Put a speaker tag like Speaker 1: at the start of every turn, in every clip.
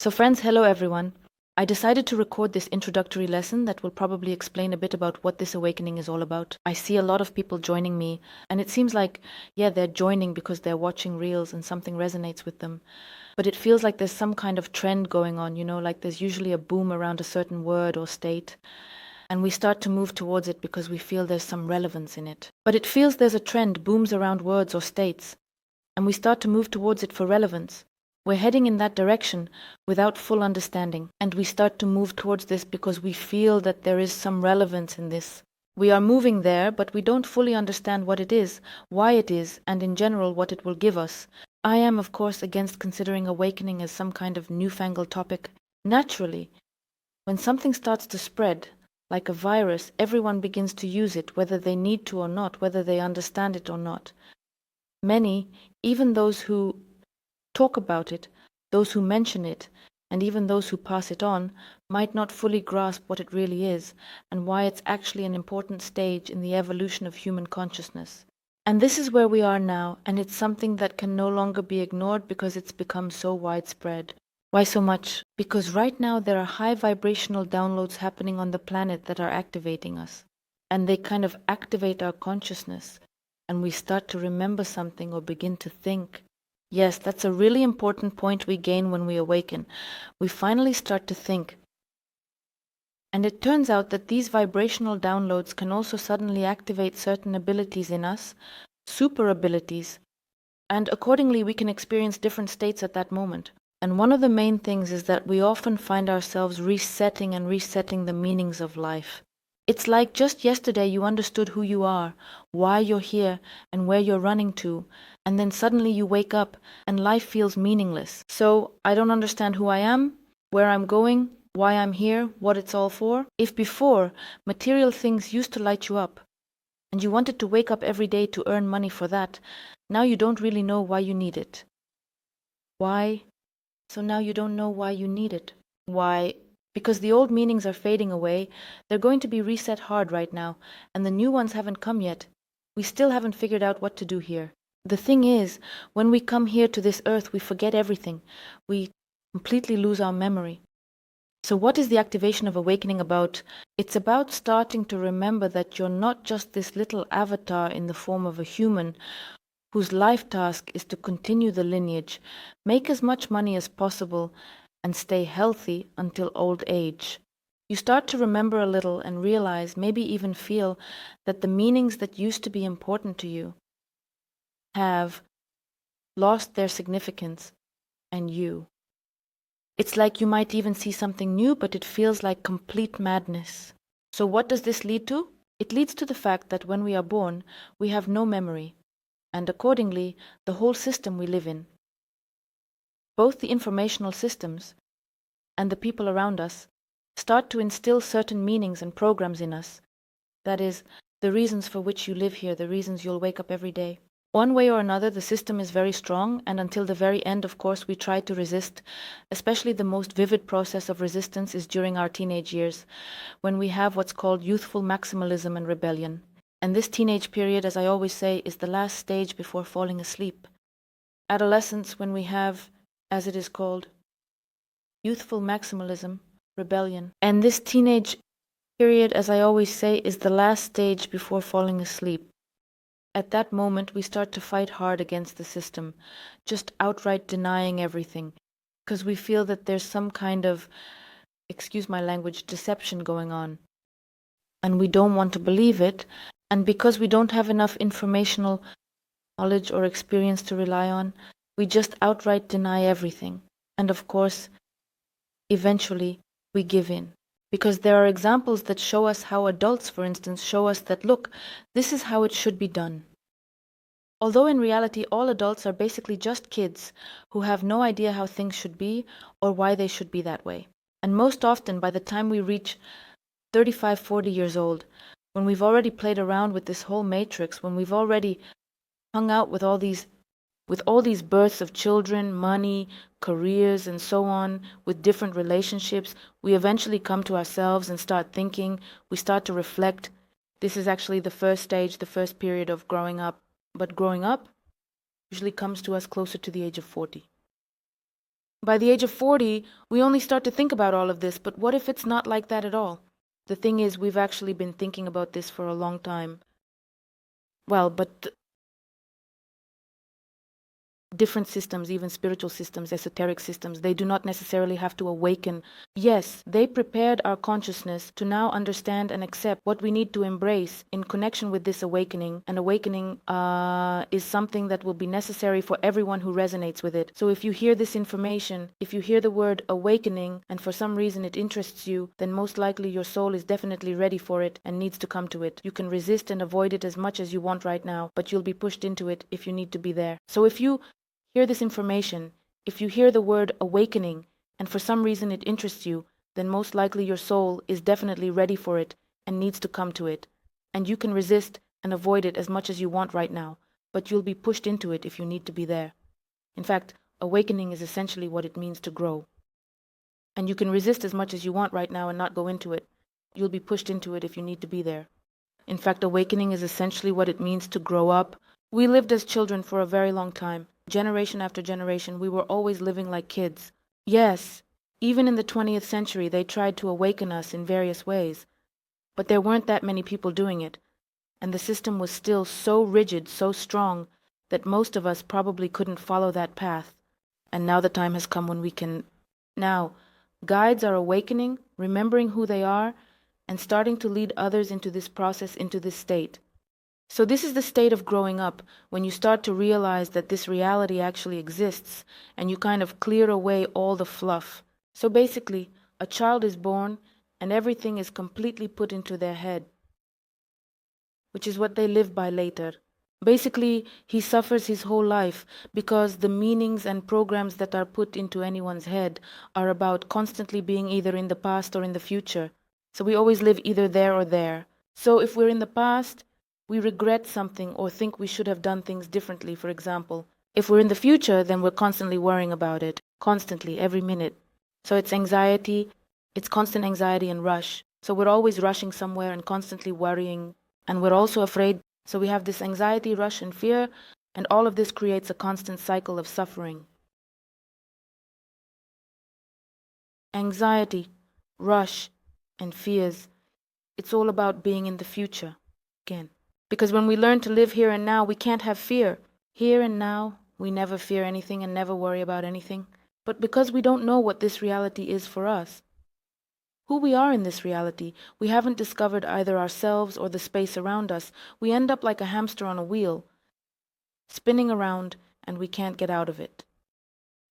Speaker 1: So friends, hello everyone. I decided to record this introductory lesson that will probably explain a bit about what this awakening is all about. I see a lot of people joining me, and it seems like, they're joining because they're watching reels and something resonates with them. But it feels like there's some kind of trend going on, like there's usually a boom around a certain word or state. And we start to move towards it because we feel there's some relevance in it. But it feels there's a trend, booms around words or states, and we start to move towards it for relevance. We're heading in that direction without full understanding, and we start to move towards this because we feel that there is some relevance in this. We are moving there, but we don't fully understand what it is, why it is, and in general what it will give us. I am, of course, against considering awakening as some kind of newfangled topic. Naturally, when something starts to spread, like a virus, everyone begins to use it, whether they need to or not, whether they understand it or not. Many, even those who talk about it, those who mention it, and even those who pass it on, might not fully grasp what it really is and why it's actually an important stage in the evolution of human consciousness. And this is where we are now, and it's something that can no longer be ignored because it's become so widespread. Why so much? Because right now there are high vibrational downloads happening on the planet that are activating us. And they kind of activate our consciousness, and we start to remember something or begin to think. Yes, that's a really important point we gain when we awaken. We finally start to think. And it turns out that these vibrational downloads can also suddenly activate certain abilities in us, super abilities, and accordingly we can experience different states at that moment. And one of the main things is that we often find ourselves resetting the meanings of life. It's like just yesterday you understood who you are, why you're here, and where you're running to, and then suddenly you wake up and life feels meaningless. So I don't understand who I am, where I'm going, why I'm here, what it's all for. If before, material things used to light you up, and you wanted to wake up every day to earn money for that, now you don't really know why you need it. Why? So now you don't know why you need it. Why? Because the old meanings are fading away, they're going to be reset hard right now, and the new ones haven't come yet. We still haven't figured out what to do here. The thing is, when we come here to this earth, we forget everything. We completely lose our memory. So what is the activation of awakening about? It's about starting to remember that you're not just this little avatar in the form of a human whose life task is to continue the lineage, make as much money as possible, and stay healthy until old age. You start to remember a little and realize, maybe even feel, that the meanings that used to be important to you have lost their significance, and you. It's like you might even see something new, but it feels like complete madness. So what does this lead to? It leads to the fact that when we are born, we have no memory, and accordingly, the whole system we live in, both the informational systems and the people around us, start to instill certain meanings and programs in us. That is, the reasons for which you live here, the reasons you'll wake up every day. One way or another, the system is very strong, and until the very end, of course, we try to resist. Especially the most vivid process of resistance is during our teenage years, when we have what's called youthful maximalism and rebellion. And this teenage period, as I always say, is the last stage before falling asleep. Adolescence, when we have, as it is called, youthful maximalism, rebellion. And this teenage period, as I always say, is the last stage before falling asleep. At that moment, we start to fight hard against the system, just outright denying everything, because we feel that there's some kind of, excuse my language, deception going on. And we don't want to believe it, and because we don't have enough informational knowledge or experience to rely on, we just outright deny everything. And of course, eventually, we give in. Because there are examples that show us how adults, for instance, show us that, look, this is how it should be done. Although in reality, all adults are basically just kids who have no idea how things should be or why they should be that way. And most often, by the time we reach 35, 40 years old, when we've already played around with this whole matrix, when we've already hung out with all these births of children, money, careers, and so on, with different relationships, we eventually come to ourselves and start thinking, we start to reflect. This is actually the first stage, the first period of growing up. But growing up usually comes to us closer to the age of 40. By the age of 40, we only start to think about all of this, but what if it's not like that at all? The thing is, we've actually been thinking about this for a long time. Well, but different systems, even spiritual systems, esoteric systems, they do not necessarily have to awaken. Yes, they prepared our consciousness to now understand and accept what we need to embrace in connection with this awakening. And awakening is something that will be necessary for everyone who resonates with it. So if you hear this information, if you hear the word awakening, and for some reason it interests you, then most likely your soul is definitely ready for it and needs to come to it. You can resist and avoid it as much as you want right now, but you'll be pushed into it if you need to be there. So if you hear this information, if you hear the word awakening, and for some reason it interests you, then most likely your soul is definitely ready for it and needs to come to it. And you can resist and avoid it as much as you want right now, but you'll be pushed into it if you need to be there. In fact, awakening is essentially what it means to grow. And you can resist as much as you want right now and not go into it. You'll be pushed into it if you need to be there. In fact, awakening is essentially what it means to grow up. We lived as children for a very long time. Generation after generation, we were always living like kids. Yes, even in the 20th century, they tried to awaken us in various ways. But there weren't that many people doing it. And the system was still so rigid, so strong, that most of us probably couldn't follow that path. And now the time has come when we can. Now, guides are awakening, remembering who they are, and starting to lead others into this process, into this state. So this is the state of growing up, when you start to realize that this reality actually exists, and you kind of clear away all the fluff. So basically, a child is born, and everything is completely put into their head, which is what they live by later. Basically, he suffers his whole life because the meanings and programs that are put into anyone's head are about constantly being either in the past or in the future. So we always live either there or there. So if we're in the past, we regret something or think we should have done things differently, for example. If we're in the future, then we're constantly worrying about it, constantly, every minute. So it's anxiety, it's constant anxiety and rush. So we're always rushing somewhere and constantly worrying, and we're also afraid. So we have this anxiety, rush, and fear, and all of this creates a constant cycle of suffering. Anxiety, rush, and fears. It's all about being in the future, again. Because when we learn to live here and now, we can't have fear. Here and now, we never fear anything and never worry about anything. But because we don't know what this reality is for us, who we are in this reality, we haven't discovered either ourselves or the space around us. We end up like a hamster on a wheel, spinning around, and we can't get out of it.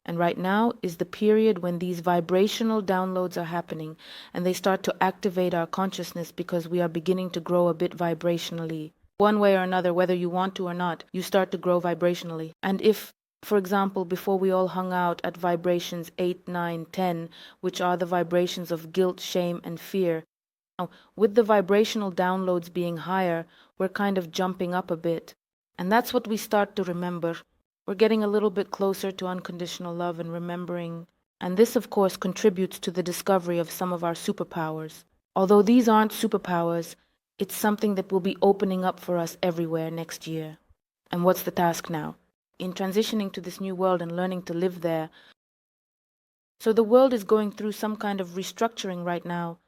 Speaker 1: And right now is the period when these vibrational downloads are happening, and they start to activate our consciousness because we are beginning to grow a bit vibrationally. One way or another, whether you want to or not, you start to grow vibrationally. And if, for example, before we all hung out at vibrations 8, 9, 10, which are the vibrations of guilt, shame, and fear, now, with the vibrational downloads being higher, we're kind of jumping up a bit. And that's what we start to remember. We're getting a little bit closer to unconditional love and remembering. And this, of course, contributes to the discovery of some of our superpowers. Although these aren't superpowers, it's something that will be opening up for us everywhere next year. And what's the task now? In transitioning to this new world and learning to live there. So the world is going through some kind of restructuring right now,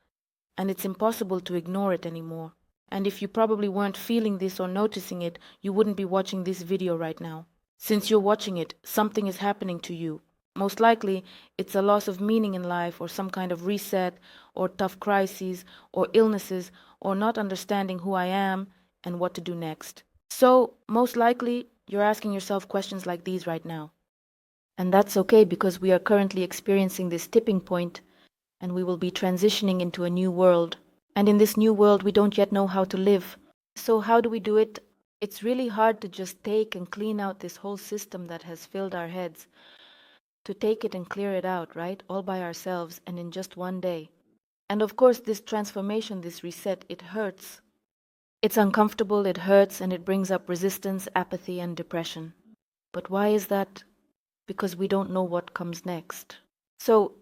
Speaker 1: and it's impossible to ignore it anymore. And if you probably weren't feeling this or noticing it, you wouldn't be watching this video right now. Since you're watching it, something is happening to you. Most likely, it's a loss of meaning in life, or some kind of reset, or tough crises, or illnesses, or not understanding who I am and what to do next. So, most likely, you're asking yourself questions like these right now. And that's okay, because we are currently experiencing this tipping point, and we will be transitioning into a new world. And in this new world, we don't yet know how to live. So how do we do it? It's really hard to just take and clean out this whole system that has filled our heads. To take it and clear it out, right? All by ourselves and in just one day. And of course, this transformation, this reset, it hurts. It's uncomfortable, it hurts, and it brings up resistance, apathy, and depression. But why is that? Because we don't know what comes next. So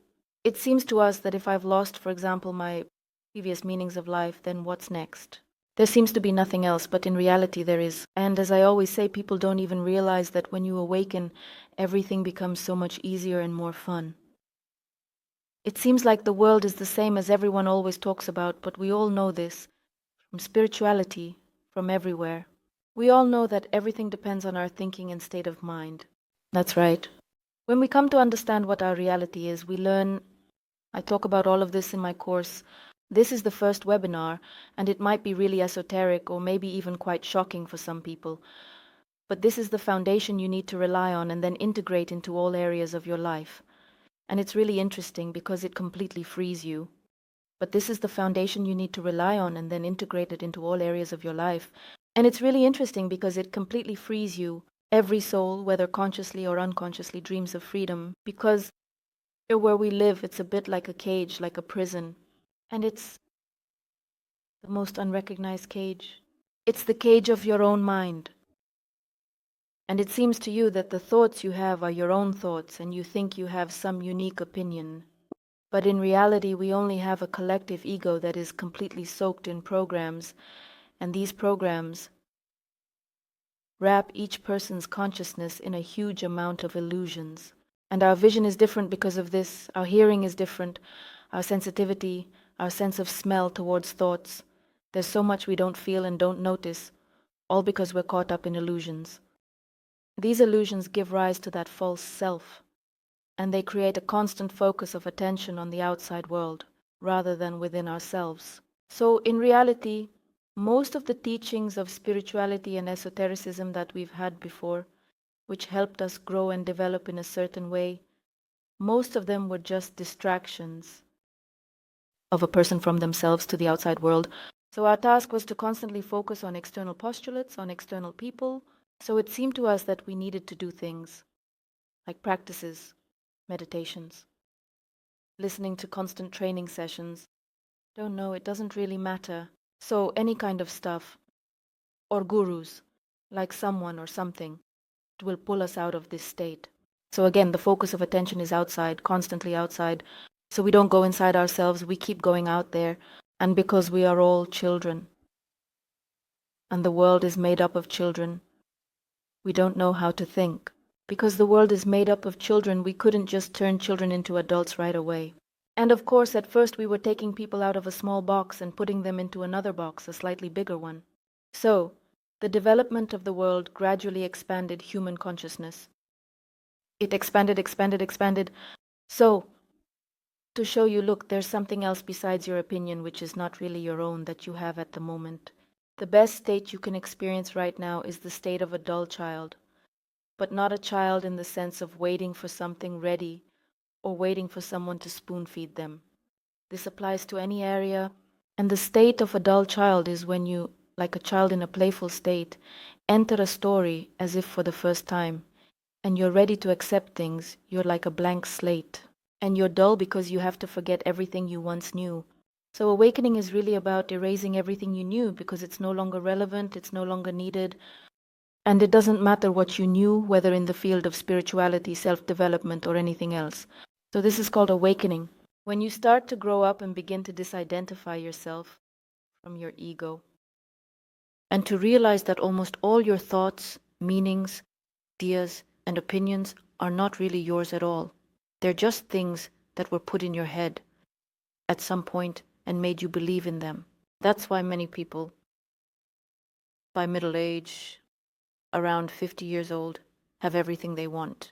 Speaker 1: it seems to us that if I've lost, for example, my previous meanings of life, then what's next? There seems to be nothing else, but in reality there is. And as I always say, people don't even realize that when you awaken, everything becomes so much easier and more fun. It seems like the world is the same as everyone always talks about, but we all know this from spirituality, from everywhere. We all know that everything depends on our thinking and state of mind. That's right. When we come to understand what our reality is, we learn. I talk about all of this in my course. This is the first webinar, and it might be really esoteric or maybe even quite shocking for some people. But this is the foundation you need to rely on and then integrate into all areas of your life. And it's really interesting because it completely frees you. But this is the foundation you need to rely on and then integrate it into all areas of your life. And it's really interesting because it completely frees you. Every soul, whether consciously or unconsciously, dreams of freedom because here where we live, it's a bit like a cage, like a prison. And it's the most unrecognized cage. It's the cage of your own mind. And it seems to you that the thoughts you have are your own thoughts and you think you have some unique opinion. But in reality, we only have a collective ego that is completely soaked in programs, and these programs wrap each person's consciousness in a huge amount of illusions. And our vision is different because of this, our hearing is different, our sensitivity, our sense of smell towards thoughts. There's so much we don't feel and don't notice, all because we're caught up in illusions. These illusions give rise to that false self, and they create a constant focus of attention on the outside world, rather than within ourselves. So in reality, most of the teachings of spirituality and esotericism that we've had before, which helped us grow and develop in a certain way, most of them were just distractions of a person from themselves to the outside world. So our task was to constantly focus on external postulates, on external people. So it seemed to us that we needed to do things like practices, meditations, listening to constant training sessions. Don't know, it doesn't really matter. So any kind of stuff, or gurus, like someone or something, it will pull us out of this state. So again, the focus of attention is outside, constantly outside. So we don't go inside ourselves, we keep going out there. And because we are all children, and the world is made up of children, we don't know how to think. Because the world is made up of children, we couldn't just turn children into adults right away. And of course, at first we were taking people out of a small box and putting them into another box, a slightly bigger one. So, the development of the world gradually expanded human consciousness. It expanded, expanded, expanded. So, to show you, look, there's something else besides your opinion which is not really your own that you have at the moment. The best state you can experience right now is the state of a dull child, but not a child in the sense of waiting for something ready or waiting for someone to spoon feed them. This applies to any area, and the state of a dull child is when you, like a child in a playful state, enter a story as if for the first time, and you're ready to accept things. You're like a blank slate, and you're dull because you have to forget everything you once knew. So awakening is really about erasing everything you knew because it's no longer relevant, it's no longer needed, and it doesn't matter what you knew, whether in the field of spirituality, self-development, or anything else. So this is called awakening. When you start to grow up and begin to disidentify yourself from your ego, and to realize that almost all your thoughts, meanings, ideas, and opinions are not really yours at all. They're just things that were put in your head at some point and made you believe in them. That's why many people, by middle age, around 50 years old, have everything they want.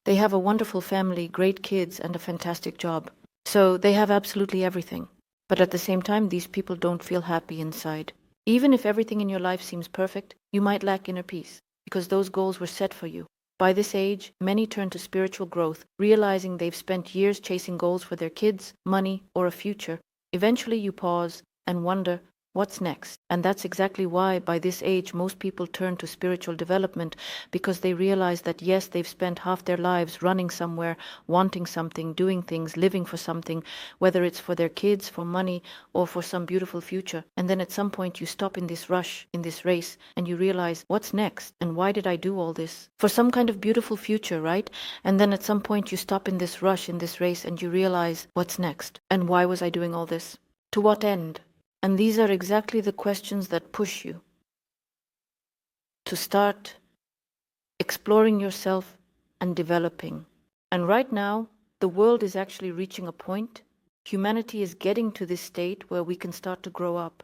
Speaker 1: They have a wonderful family, great kids, and a fantastic job. So they have absolutely everything. But at the same time, these people don't feel happy inside. Even if everything in your life seems perfect, you might lack inner peace, because those goals were set for you. By this age, many turn to spiritual growth, realizing they've spent years chasing goals for their kids, money, or a future. Eventually you pause and wonder, what's next? And that's exactly why, by this age, most people turn to spiritual development, because they realize that yes, they've spent half their lives running somewhere, wanting something, doing things, living for something, whether it's for their kids, for money, or for some beautiful future. And then at some point you stop in this rush, in this race, and you realize, what's next? And why did I do all this? For some kind of beautiful future, right? And then at some point you stop in this rush, in this race, and you realize, what's next? And why was I doing all this? To what end? And these are exactly the questions that push you to start exploring yourself and developing. And right now, the world is actually reaching a point. Humanity is getting to this state where we can start to grow up.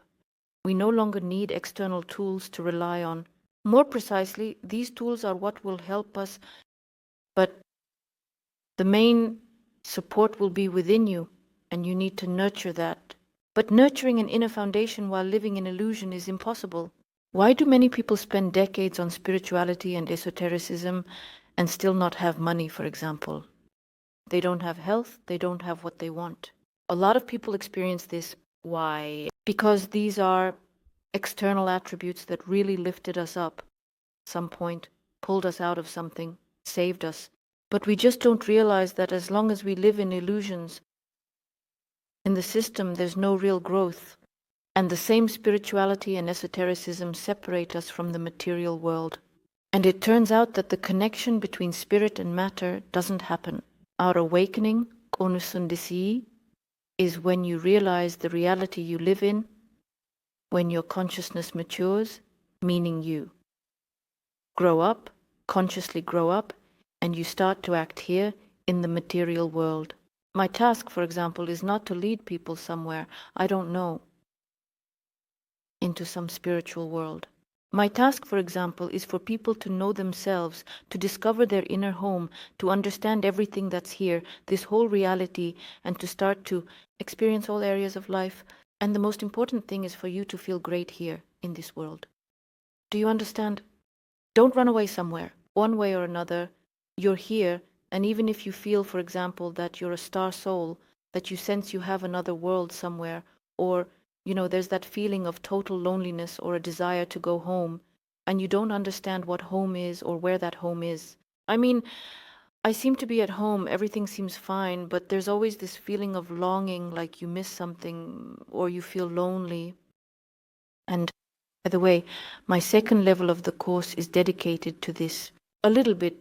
Speaker 1: We no longer need external tools to rely on. More precisely, these tools are what will help us, but the main support will be within you, and you need to nurture that. But nurturing an inner foundation while living in illusion is impossible. Why do many people spend decades on spirituality and esotericism and still not have money, for example? They don't have health, they don't have what they want. A lot of people experience this. Why? Because these are external attributes that really lifted us up at some point, pulled us out of something, saved us. But we just don't realize that as long as we live in illusions, in the system, there's no real growth. And the same spirituality and esotericism separate us from the material world. And it turns out that the connection between spirit and matter doesn't happen. Our awakening, konusundisi, is when you realize the reality you live in, when your consciousness matures, meaning you grow up, consciously grow up, and you start to act here in the material world. My task, for example, is not to lead people somewhere, I don't know, into some spiritual world. My task, for example, is for people to know themselves, to discover their inner home, to understand everything that's here, this whole reality, and to start to experience all areas of life. And the most important thing is for you to feel great here in this world. Do you understand? Don't run away somewhere. One way or another, you're here, and even if you feel, for example, that you're a star soul, that you sense you have another world somewhere, or there's that feeling of total loneliness or a desire to go home, and you don't understand what home is or where that home is. I mean, I seem to be at home, everything seems fine, but there's always this feeling of longing, like you miss something or you feel lonely. And by the way, my second level of the course is dedicated to this, a little bit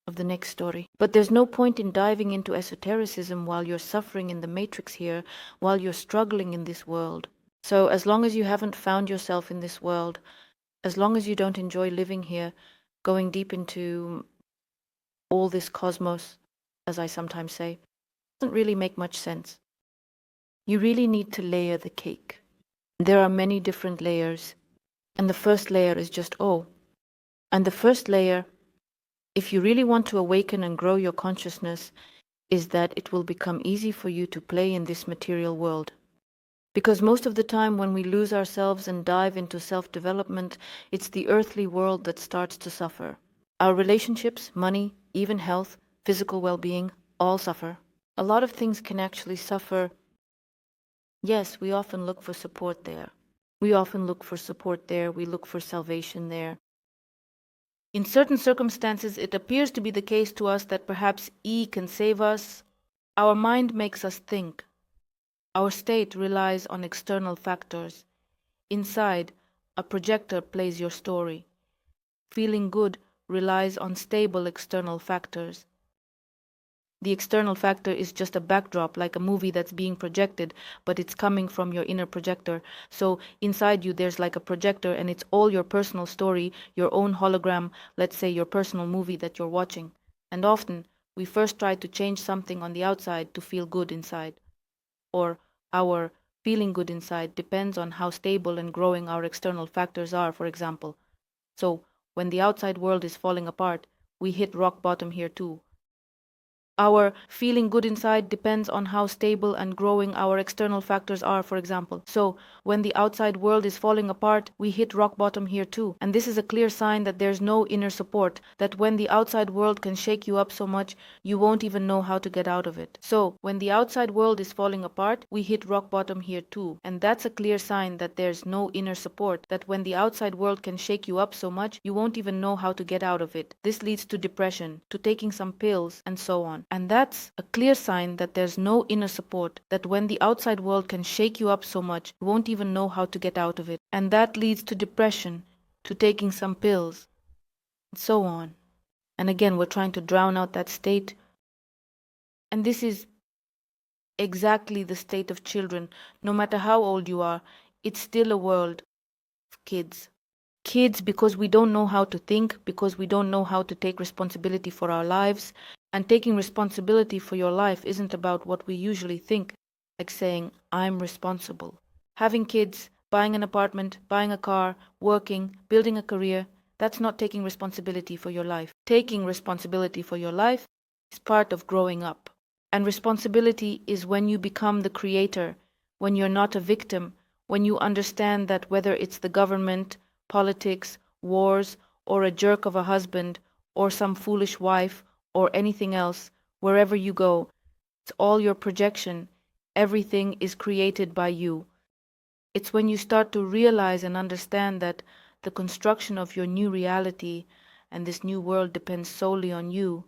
Speaker 1: of the next story. But there's no point in diving into esotericism while you're suffering in the matrix here, while you're struggling in this world. So as long as you haven't found yourself in this world, as long as you don't enjoy living here, going deep into all this cosmos, as I sometimes say, doesn't really make much sense. You really need to layer the cake. There are many different layers, and the first layer is just And the first layer, if you really want to awaken and grow your consciousness, is that it will become easy for you to play in this material world. Because most of the time when we lose ourselves and dive into self-development, it's the earthly world that starts to suffer. Our relationships, money, even health, physical well-being, all suffer. A lot of things can actually suffer. Yes, we often look for support there. We look for salvation there. In certain circumstances, it appears to be the case to us that perhaps E can save us. Our mind makes us think. Our state relies on external factors. Inside, a projector plays your story. Feeling good relies on stable external factors. The external factor is just a backdrop, like a movie that's being projected, but it's coming from your inner projector. So inside you, there's like a projector, and it's all your personal story, your own hologram, let's say your personal movie that you're watching. And often, we first try to change something on the outside to feel good inside. Or our feeling good inside depends on how stable and growing our external factors are, for example. So when the outside world is falling apart, we hit rock bottom here too. Our feeling good inside depends on how stable and growing our external factors are, for example. So when the outside world is falling apart, we hit rock bottom here too. And this is a clear sign that there's no inner support, that when the outside world can shake you up so much, you won't even know how to get out of it. So when the outside world is falling apart, we hit rock bottom here too. And that's a clear sign that there's no inner support, that when the outside world can shake you up so much, you won't even know how to get out of it. This leads to depression, to taking some pills, and so on. And that's a clear sign that there's no inner support, that when the outside world can shake you up so much, you won't even know how to get out of it. And that leads to depression, to taking some pills, and so on. And again, we're trying to drown out that state. And this is exactly the state of children. No matter how old you are, it's still a world of kids. Kids, because we don't know how to think, because we don't know how to take responsibility for our lives, And taking responsibility for your life isn't about what we usually think, like saying, I'm responsible. Having kids, buying an apartment, buying a car, working, building a career, that's not taking responsibility for your life. Taking responsibility for your life is part of growing up. And responsibility is when you become the creator, when you're not a victim, when you understand that whether it's the government, politics, wars, or a jerk of a husband, or some foolish wife, or anything else, wherever you go, it's all your projection. Everything is created by you. It's when you start to realize and understand that the construction of your new reality and this new world depends solely on you.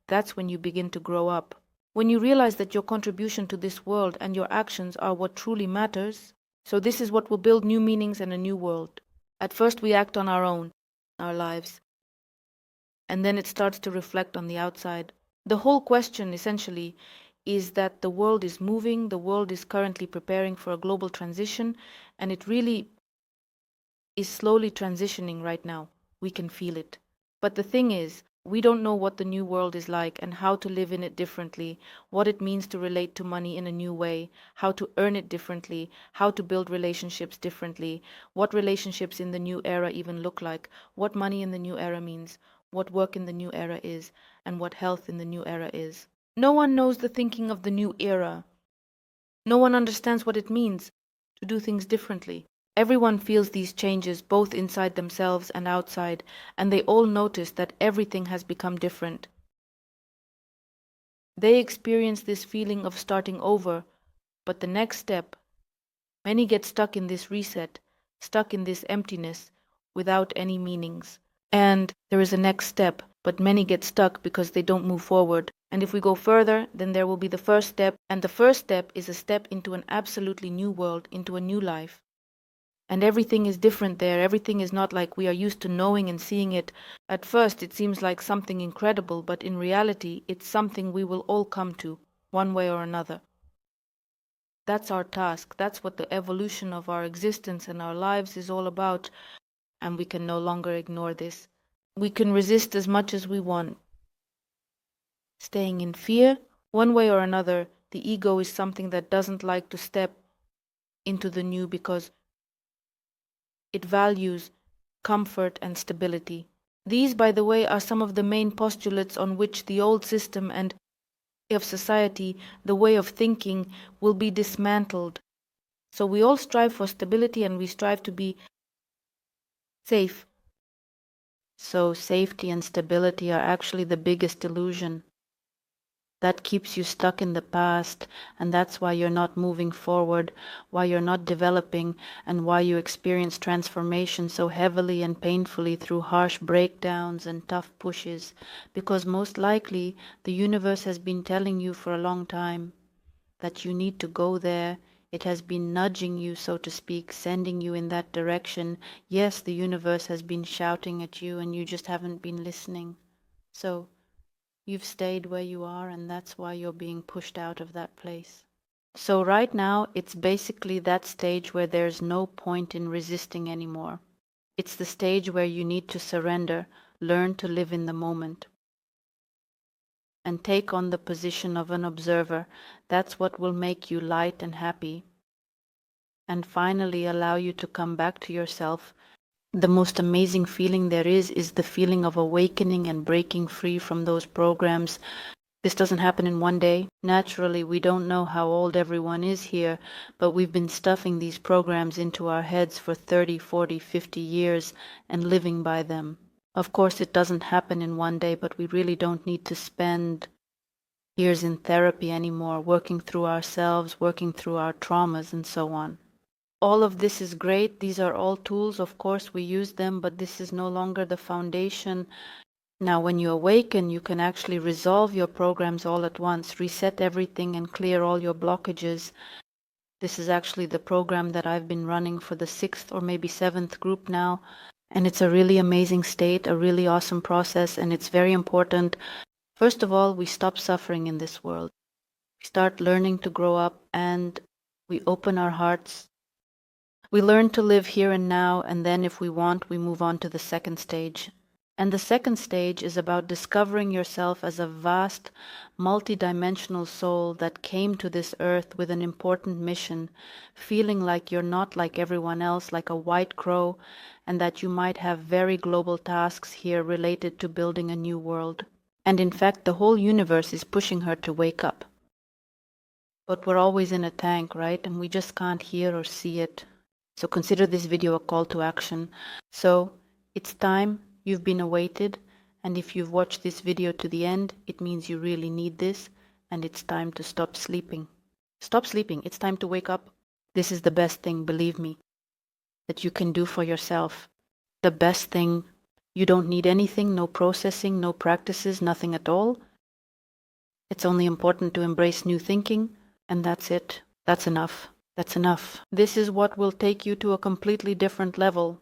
Speaker 1: That's when you begin to grow up. When you realize that your contribution to this world and your actions are what truly matters. So this is what will build new meanings and a new world. At first we act on our own, our lives, and then it starts to reflect on the outside. The whole question, essentially, is that the world is moving, the world is currently preparing for a global transition, and it really is slowly transitioning right now. We can feel it. But the thing is, we don't know what the new world is like and how to live in it differently, what it means to relate to money in a new way, how to earn it differently, how to build relationships differently, what relationships in the new era even look like, what money in the new era means, what work in the new era is, and what health in the new era is. No one knows the thinking of the new era. No one understands what it means to do things differently. Everyone feels these changes both inside themselves and outside, and they all notice that everything has become different. They experience this feeling of starting over, but the next step, many get stuck in this reset, stuck in this emptiness, without any meanings. And there is a next step, but many get stuck because they don't move forward. And if we go further, then there will be the first step, and the first step is a step into an absolutely new world, into a new life. And everything is different there. Everything is not like we are used to knowing and seeing it. At first, it seems like something incredible, but in reality, it's something we will all come to, one way or another. That's our task. That's what the evolution of our existence and our lives is all about, and we can no longer ignore this. We can resist as much as we want. Staying in fear, one way or another, the ego is something that doesn't like to step into the new because it values comfort and stability. These, by the way, are some of the main postulates on which the old system and of society, the way of thinking, will be dismantled. So we all strive for stability and we strive to be safe. So safety and stability are actually the biggest illusion. That keeps you stuck in the past, and that's why you're not moving forward, why you're not developing, and why you experience transformation so heavily and painfully through harsh breakdowns and tough pushes, because most likely the universe has been telling you for a long time that you need to go there. It has been nudging you, so to speak, sending you in that direction. Yes, the universe has been shouting at you and you just haven't been listening. So you've stayed where you are, and that's why you're being pushed out of that place. So right now, it's basically that stage where there's no point in resisting anymore. It's the stage where you need to surrender, learn to live in the moment, and take on the position of an observer. That's what will make you light and happy, and finally allow you to come back to yourself. The most amazing feeling there is the feeling of awakening and breaking free from those programs. This doesn't happen in one day. Naturally, we don't know how old everyone is here, but we've been stuffing these programs into our heads for 30, 40, 50 years and living by them. Of course, it doesn't happen in one day, but we really don't need to spend years in therapy anymore, working through ourselves, working through our traumas, and so on. All of this is great. These are all tools. Of course, we use them, but this is no longer the foundation. Now, when you awaken, you can actually resolve your programs all at once, reset everything and clear all your blockages. This is actually the program that I've been running for the 6th or maybe 7th group now. And it's a really amazing state, a really awesome process, and it's very important. First of all, we stop suffering in this world. We start learning to grow up and we open our hearts. We learn to live here and now, and then if we want, we move on to the second stage. And the second stage is about discovering yourself as a vast, multidimensional soul that came to this earth with an important mission, feeling like you're not like everyone else, like a white crow, and that you might have very global tasks here related to building a new world. And in fact, the whole universe is pushing her to wake up. But we're always in a tank, right? And we just can't hear or see it. So consider this video a call to action. So it's time, you've been awaited, and if you've watched this video to the end, it means you really need this, and it's time to stop sleeping. Stop sleeping, it's time to wake up. This is the best thing, believe me, that you can do for yourself. The best thing. You don't need anything, no processing, no practices, nothing at all. It's only important to embrace new thinking, and that's it. That's enough. That's enough. This is what will take you to a completely different level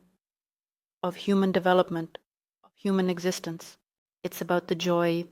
Speaker 1: of human development, of human existence. It's about the joy,